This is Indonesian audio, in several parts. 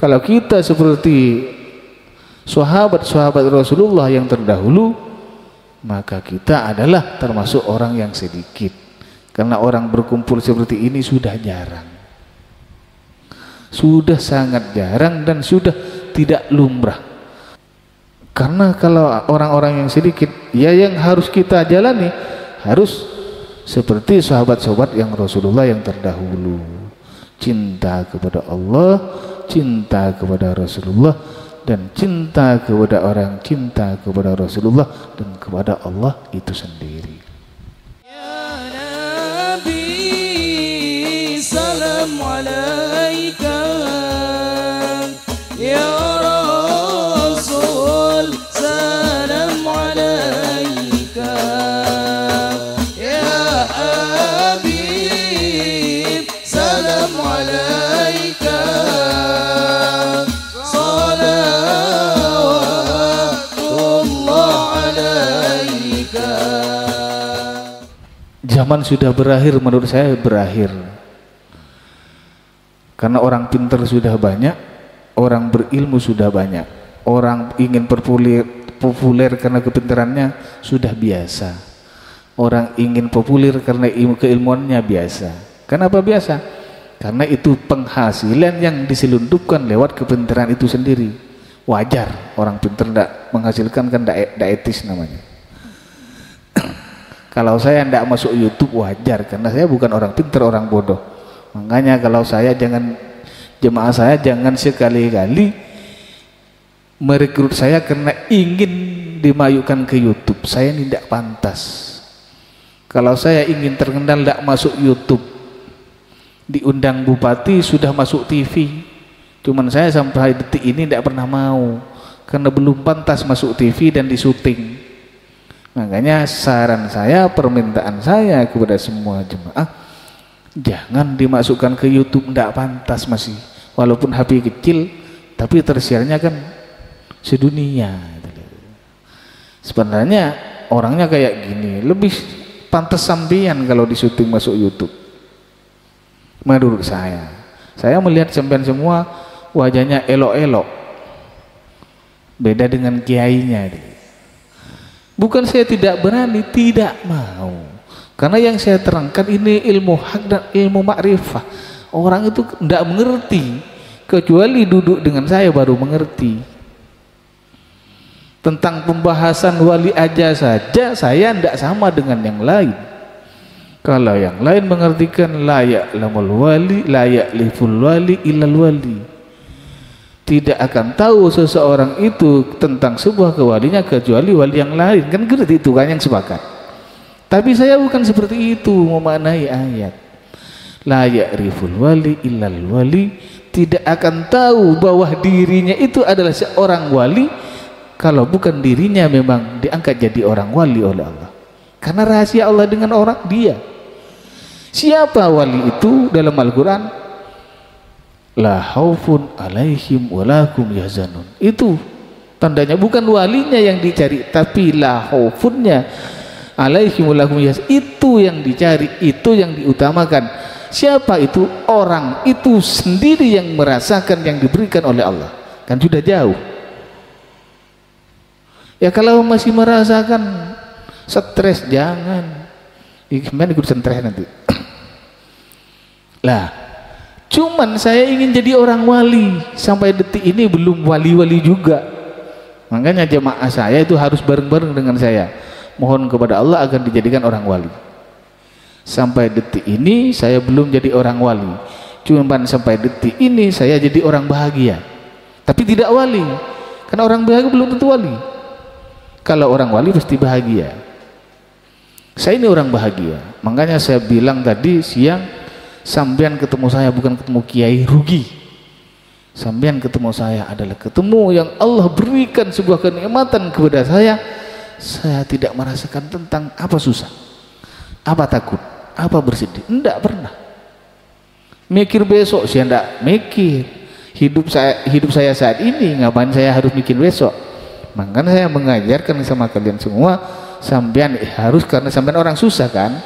Kalau kita seperti sahabat-sahabat Rasulullah yang terdahulu, maka kita adalah termasuk orang yang sedikit. Karena orang berkumpul seperti ini sudah jarang, sudah sangat jarang, dan sudah tidak lumrah. Karena kalau orang-orang yang sedikit, ya yang harus kita jalani harus seperti sahabat-sahabat yang Rasulullah yang terdahulu. Cinta kepada Allah, cinta kepada Rasulullah, dan cinta kepada orang, cinta kepada Rasulullah dan kepada Allah itu sendiri. Ya Nabi, salam alaika. Ya Rasul, salam alaika. Ya Habib, salam alaika. Zaman sudah berakhir, menurut saya berakhir. Karena orang pintar sudah banyak, orang berilmu sudah banyak, orang ingin populer karena kepintarannya sudah biasa, orang ingin populer karena keilmuannya biasa. Kenapa biasa? Karena itu penghasilan yang diselundupkan lewat kepintaran itu sendiri. Wajar orang pintar tidak menghasilkan, kan tidak etis namanya. Kalau saya tidak masuk YouTube wajar, karena saya bukan orang pintar, orang bodoh. Makanya kalau saya jemaah saya jangan sekali-kali merekrut saya karena ingin dimayukan ke YouTube. Saya tidak pantas. Kalau saya ingin terkenal tidak masuk YouTube, diundang bupati sudah masuk TV, cuman saya sampai detik ini tidak pernah mau karena belum pantas masuk TV dan disuting. Makanya saran saya, permintaan saya kepada semua jemaah, jangan dimasukkan ke YouTube, tidak pantas masih. Walaupun HP kecil, tapi tersiarnya kan sedunia. Sebenarnya orangnya kayak gini, lebih pantas sampean kalau disuting masuk YouTube. Menurut saya melihat sampean semua wajahnya elok-elok, beda dengan kiainya. Bukan saya tidak berani, tidak mau. Karena yang saya terangkan ini ilmu hak dan ilmu makrifah. Orang itu tidak mengerti, kecuali duduk dengan saya baru mengerti. Tentang pembahasan wali aja saja saya tidak sama dengan yang lain. Kalau yang lain mengertikan layak lamul wali, layak liful wali ilal wali. Tidak akan tahu seseorang itu tentang sebuah kewalinya kecuali wali yang lain, kan gitu itu kan yang sepakat. Tapi saya bukan seperti itu memaknai ayat la ya'riful wali illal wali, tidak akan tahu bahwa dirinya itu adalah seorang wali kalau bukan dirinya memang diangkat jadi orang wali oleh Allah. Karena rahasia Allah dengan orang dia. Siapa wali itu dalam Al-Quran? La khaufun alaihim walakum yahzanun. Itu tandanya bukan walinya yang dicari, tapi la khaufunnya alaihim walakum yahzanun. Itu yang dicari, itu yang diutamakan. Siapa itu? Orang itu sendiri yang merasakan yang diberikan oleh Allah. Kan sudah jauh. Ya kalau masih merasakan stres, jangan. Gimana ikut stres nanti? Lah, cuman saya ingin jadi orang wali. Sampai detik ini belum wali-wali juga. Makanya jemaah saya itu harus bareng-bareng dengan saya. Mohon kepada Allah agar dijadikan orang wali. Sampai detik ini saya belum jadi orang wali. Cuman sampai detik ini saya jadi orang bahagia. Tapi tidak wali. Karena orang bahagia belum tentu wali. Kalau orang wali pasti bahagia. Saya ini orang bahagia. Makanya saya bilang tadi siang, sampean ketemu saya bukan ketemu kiai rugi. Sampean ketemu saya adalah ketemu yang Allah berikan sebuah kenikmatan kepada saya. Saya tidak merasakan tentang apa susah, apa takut, apa bersedih. Tidak pernah. Mikir besok saya tidak mikir. Hidup saya saat ini, ngapain saya harus mikir besok? Makanya saya mengajarkan sama kalian semua, sampean harus, karena sampean orang susah kan,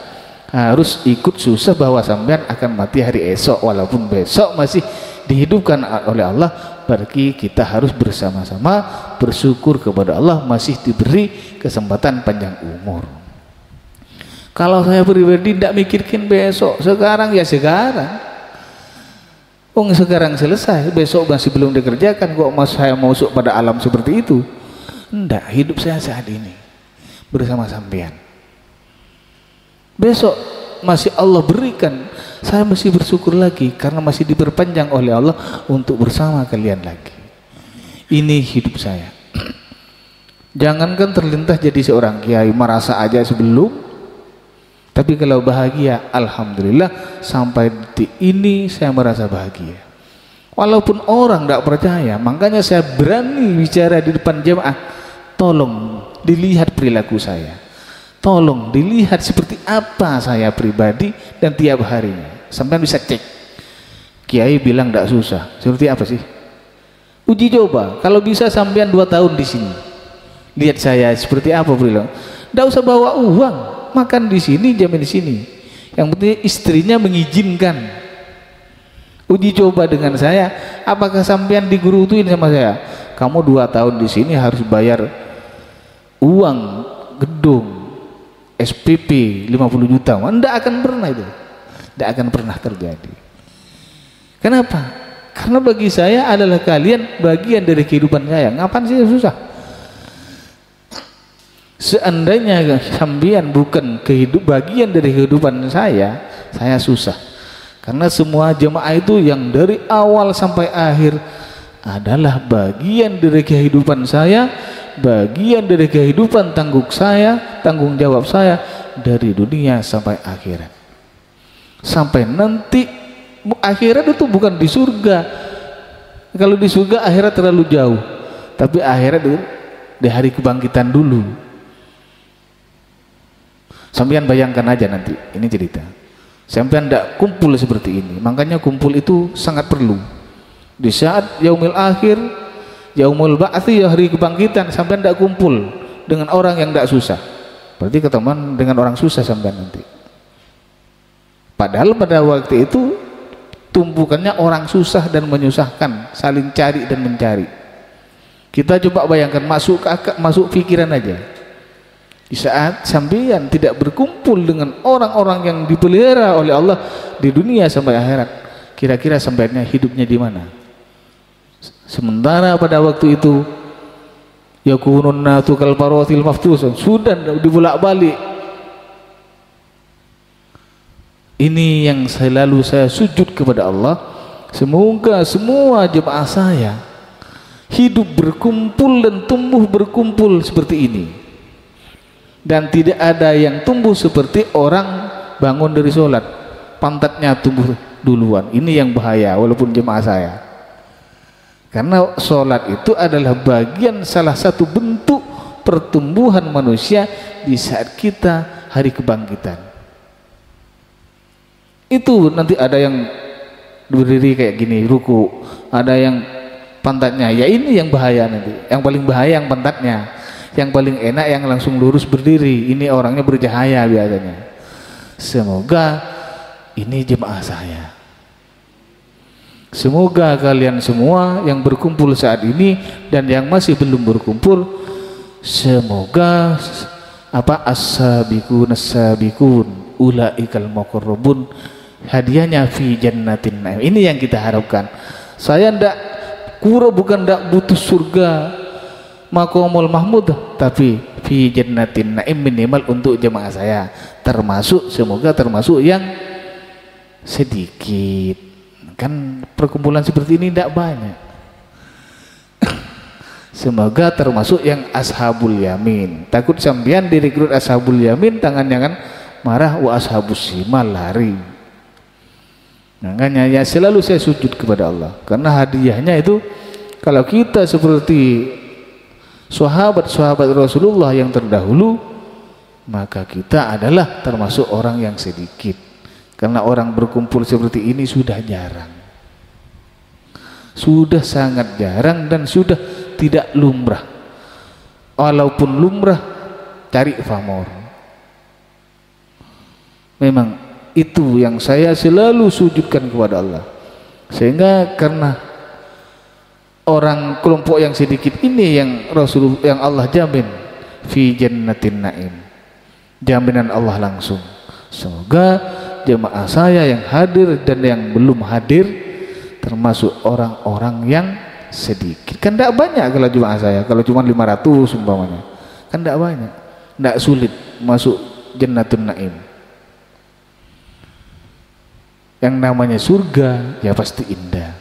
harus ikut susah bahwa sampean akan mati hari esok, walaupun besok masih dihidupkan oleh Allah, berarti kita harus bersama-sama bersyukur kepada Allah masih diberi kesempatan panjang umur. Kalau saya pribadi tidak mikirkan besok, sekarang ya sekarang. Sekarang selesai, besok masih belum dikerjakan, kok saya masuk pada alam seperti itu? Enggak, hidup saya saat ini bersama sampean. Besok masih Allah berikan, saya masih bersyukur lagi karena masih diperpanjang oleh Allah untuk bersama kalian lagi. Ini hidup saya. Jangankan terlintas jadi seorang kiai, merasa aja sebelum. Tapi kalau bahagia, alhamdulillah sampai detik ini saya merasa bahagia. Walaupun orang tidak percaya, makanya saya berani bicara di depan jemaah. Tolong dilihat perilaku saya. Tolong dilihat seperti apa saya pribadi dan tiap harinya. Sampai bisa cek. Kiai bilang tidak susah. Seperti apa sih? Uji coba. Kalau bisa sampean 2 tahun di sini. Lihat saya seperti apa perilaku. Tidak usah bawa uang. Makan di sini, jamin di sini. Yang penting istrinya mengizinkan. Uji coba dengan saya, apakah sampean digurutuin sama saya? Kamu 2 tahun di sini harus bayar uang gedung SPP 50 juta. Tidak akan pernah itu. Tidak akan pernah terjadi. Kenapa? Karena bagi saya adalah kalian bagian dari kehidupan saya. Ngapain sih susah? Seandainya sampean bukan bagian dari kehidupan saya susah. Karena semua jemaah itu yang dari awal sampai akhir adalah bagian dari kehidupan saya, bagian dari kehidupan tanggung jawab saya dari dunia sampai akhirat. Sampai nanti akhirat itu bukan di surga. Kalau di surga akhirat terlalu jauh. Tapi akhirat itu di hari kebangkitan dulu. Sampean bayangkan aja nanti, ini cerita. Sampean tidak kumpul seperti ini, makanya kumpul itu sangat perlu. Di saat yaumil akhir, yaumul ba'thi, hari kebangkitan, sampean tidak kumpul dengan orang yang tidak susah. Berarti ketemuan dengan orang susah sampean nanti. Padahal pada waktu itu tumpukannya orang susah dan menyusahkan, saling cari dan mencari. Kita coba bayangkan, masuk pikiran aja. Di saat sampean tidak berkumpul dengan orang-orang yang dipelihara oleh Allah di dunia sampai akhirat, kira-kira sampeannya hidupnya di mana? Sementara pada waktu itu yakunun natu kal faratil maftus, sudah dibolak-balik. Ini yang selalu saya sujud kepada Allah, semoga semua jemaah saya hidup berkumpul dan tumbuh berkumpul seperti ini. Dan tidak ada yang tumbuh seperti orang bangun dari sholat pantatnya tumbuh duluan. Ini yang bahaya walaupun jemaah saya, karena sholat itu adalah bagian salah satu bentuk pertumbuhan manusia di saat kita hari kebangkitan. Itu nanti ada yang berdiri kayak gini ruku, ada yang pantatnya, ya ini yang bahaya nanti. Yang paling bahaya yang pantatnya. Yang paling enak yang langsung lurus berdiri, ini orangnya bercahaya biasanya. Semoga ini jemaah saya, semoga kalian semua yang berkumpul saat ini dan yang masih belum berkumpul, semoga as-sabiqun as-sabiqun ulaikal muqarrabun, hadiahnya fi jannatin na'im. Ini yang kita harapkan. Saya bukan ndak butuh surga Maqamul Mahmud, tapi fi jannatin na'im minimal untuk jemaah saya, semoga termasuk yang sedikit. Kan perkumpulan seperti ini tidak banyak. Semoga termasuk yang ashabul yamin. Takut sampean direkrut ashabul yamin, tangannya kan marah, wa ashabus shimal lari. Makanya ya selalu saya sujud kepada Allah, karena hadiahnya itu kalau kita seperti sahabat-sahabat Rasulullah yang terdahulu, maka kita adalah termasuk orang yang sedikit. Karena orang berkumpul seperti ini sudah jarang, sudah sangat jarang, dan sudah tidak lumrah. Walaupun lumrah, cari famor. Memang itu yang saya selalu sujudkan kepada Allah. Sehingga karena orang kelompok yang sedikit ini yang Allah jamin fi jannatin naim, jaminan Allah langsung. Semoga jemaah saya yang hadir dan yang belum hadir termasuk orang-orang yang sedikit. Kan tidak banyak kalau jemaah saya, kalau cuma 500 umpamanya kan tidak banyak, tidak sulit masuk jannatun naim. Yang namanya surga ya pasti indah,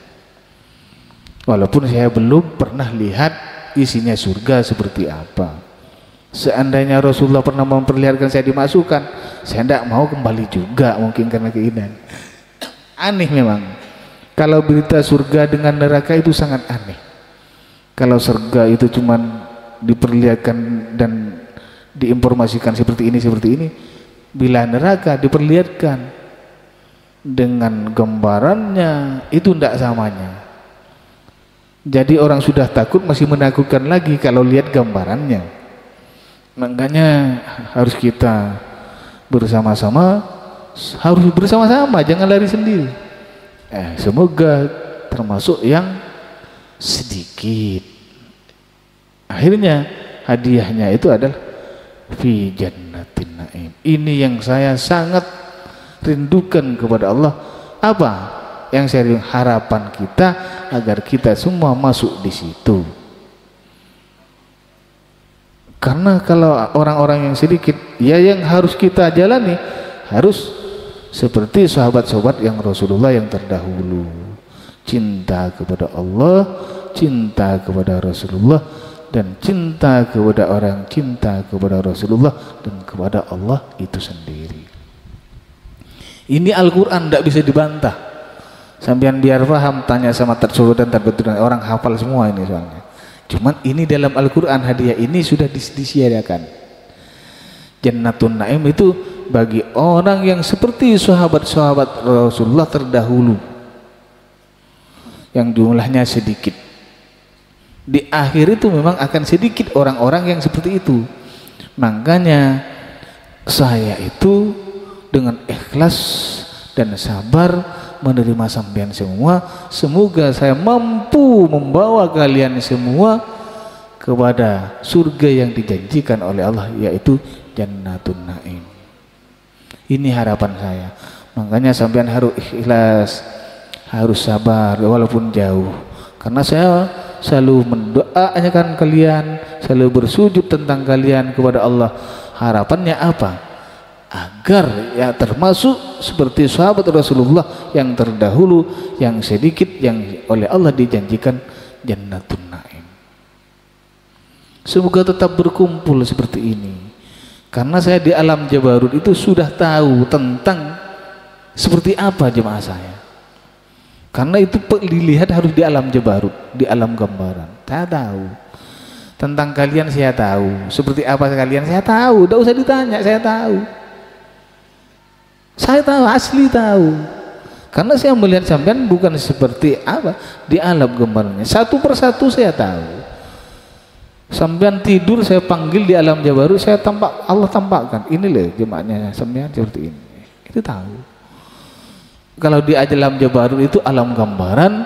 walaupun saya belum pernah lihat isinya surga seperti apa. Seandainya Rasulullah pernah memperlihatkan saya dimasukkan, saya tidak mau kembali juga, mungkin karena keinginan. Aneh memang kalau berita surga dengan neraka itu sangat aneh. Kalau surga itu cuman diperlihatkan dan diinformasikan seperti ini, bila neraka diperlihatkan dengan gambarannya, itu tidak samanya. Jadi orang sudah takut masih menakutkan lagi kalau lihat gambarannya. Makanya harus kita bersama-sama, jangan lari sendiri. Semoga termasuk yang sedikit. Akhirnya hadiahnya itu adalah fi jannatin naim. Ini yang saya sangat rindukan kepada Allah. Apa yang saya rindukan? Harapan kita agar kita semua masuk di situ. Karena kalau orang-orang yang sedikit, ya yang harus kita jalani harus seperti sahabat-sahabat yang Rasulullah yang terdahulu, cinta kepada Allah, cinta kepada Rasulullah, dan cinta kepada orang, cinta kepada Rasulullah dan kepada Allah itu sendiri. Ini Al-Quran tidak bisa dibantah. Sampean biar paham, tanya sama tersuruh dan terbetulan, orang hafal semua ini soalnya. Cuman ini dalam Al-Quran, hadiah ini sudah disiarkan. Jannatun Naim itu bagi orang yang seperti sahabat-sahabat Rasulullah terdahulu, yang jumlahnya sedikit. Di akhir itu memang akan sedikit orang-orang yang seperti itu. Makanya saya itu dengan ikhlas dan sabar menerima sampean semua. Semoga saya mampu membawa kalian semua kepada surga yang dijanjikan oleh Allah, yaitu Jannatun Naim. Ini harapan saya. Makanya sampean harus ikhlas, harus sabar walaupun jauh. Karena saya selalu mendoakan kalian, selalu bersujud tentang kalian kepada Allah. Harapannya apa? Agar ya termasuk seperti sahabat Rasulullah yang terdahulu, yang sedikit, yang oleh Allah dijanjikan Jannatun Naim. Semoga tetap berkumpul seperti ini. Karena saya di alam Jabarut itu sudah tahu tentang seperti apa jemaah saya. Karena itu dilihat harus di alam Jabarut, di alam gambaran. Saya tahu tentang kalian, saya tahu seperti apa kalian, saya tahu. Tidak usah ditanya, saya tahu. Saya tahu, asli tahu. Karena saya melihat sampean bukan seperti apa di alam gambarannya. Satu persatu saya tahu. Sampean tidur saya panggil di alam Jabarut, saya tampak, Allah tampakkan. Ini loh jemaahnya sampean seperti ini. Itu tahu. Kalau di alam Jabarut itu alam gambaran,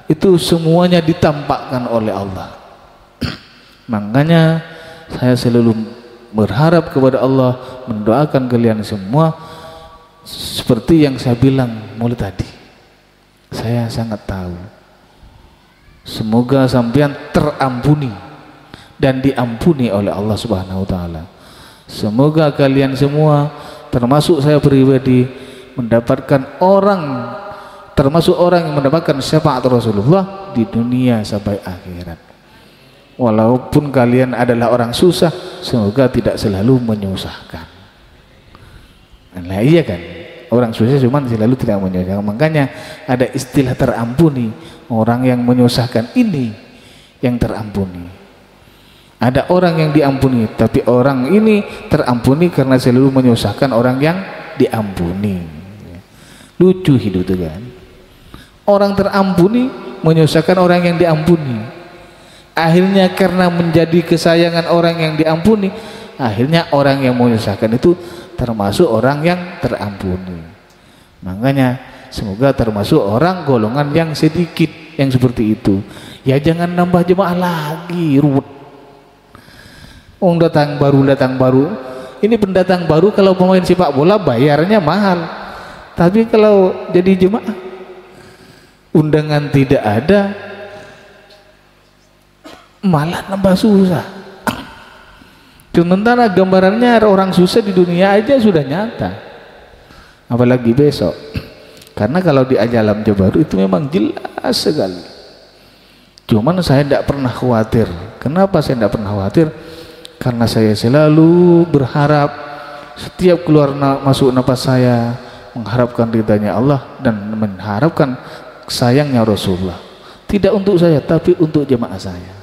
itu semuanya ditampakkan oleh Allah. Makanya saya selalu berharap kepada Allah, mendoakan kalian semua. Seperti yang saya bilang mulai tadi, saya sangat tahu. Semoga sampean terampuni dan diampuni oleh Allah Subhanahu wa taala. Semoga kalian semua, termasuk saya pribadi, mendapatkan orang, termasuk orang yang mendapatkan syafaat Rasulullah di dunia sampai akhirat. Walaupun kalian adalah orang susah, semoga tidak selalu menyusahkan. Nah iya kan, orang susah cuman selalu tidak menyusahkan. Makanya ada istilah terampuni, orang yang menyusahkan ini yang terampuni. Ada orang yang diampuni, tapi orang ini terampuni karena selalu menyusahkan orang yang diampuni. Lucu hidup itu kan, orang terampuni menyusahkan orang yang diampuni. Akhirnya karena menjadi kesayangan orang yang diampuni, akhirnya orang yang menyusahkan itu termasuk orang yang terampuni. Makanya Semoga termasuk orang golongan yang sedikit yang seperti itu. Ya jangan nambah jemaah lagi, ruwet. Datang baru. Ini pendatang baru kalau pemain sepak bola bayarnya mahal. Tapi kalau jadi jemaah, undangan tidak ada, malah nambah susah. Sementara gambarannya orang susah di dunia aja sudah nyata, apalagi besok. Karena kalau di alam baru itu memang jelas sekali. Cuman saya tidak pernah khawatir. Kenapa saya tidak pernah khawatir? Karena saya selalu berharap setiap keluar masuk nafas saya mengharapkan ridhanya Allah dan mengharapkan sayangnya Rasulullah. Tidak untuk saya tapi untuk jemaah saya.